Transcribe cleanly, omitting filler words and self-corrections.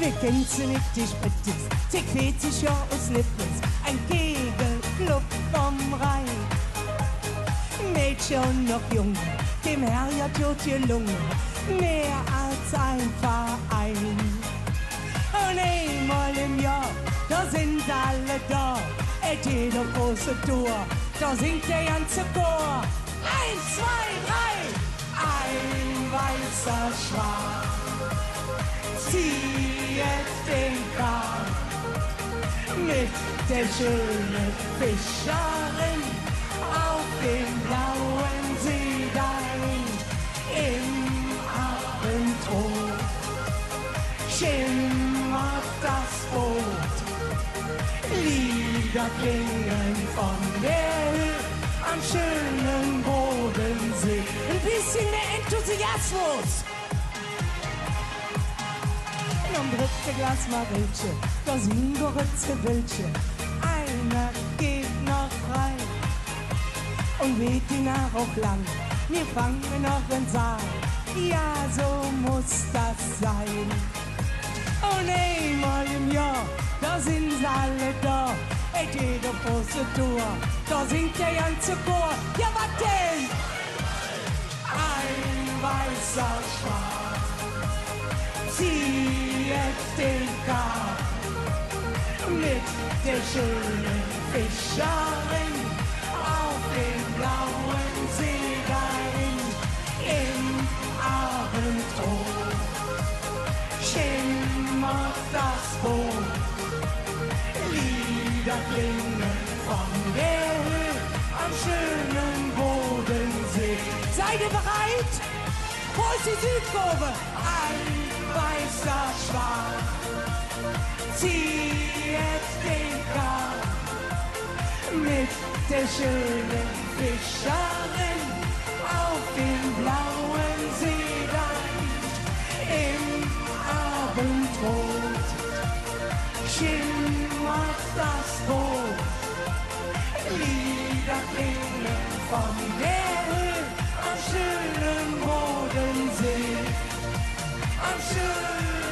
ich kenn sie nicht, die Sprittes, sie quält sich ja aus Lippens, ein Kegelclub vom Rhein. Mädchen und noch Junge, dem Herr ja tut die Lunge, mehr als ein Verein. Und einmal im Jahr, da sind alle da, jede große Tour, da singt der ganze Chor. 1, 2, 3, ein weißer Schwan zieht den Kahn mit der schönen Fischerin auf dem blauen See dahin im Abendrot. Schimmert das Boot, Lieder klingen von der Höhe am schönen Bodensee. Ein bisschen mehr Enthusiasmus. Am dritten Glas Marelche, da sind Goritze Wölche. Einer geht noch rein und weht die Nacht auch lang. Wir fangen noch einen Saal, ja, so muss das sein. Und einmal im Jahr, da sind sie alle da. Jede große Tour, da singt der ganze Chor. Ja, was denn? Ein weißer Schwan zieht den Kahn mit der schönen Fischerin auf dem blauen See dahin im Abendrot. Schimmert das Boot, Lieder klingen von der Höhe am schönen Bodensee. Seid ihr bereit? Wo ist die Südkurve? Ein weißer Schwan zieht den Kahn mit der schönen Fischerin auf dem blauen See dahin im Abendrot. Schimmert das Boot, Lieder klingen von der Höhe am schönen Bodensee, am schönen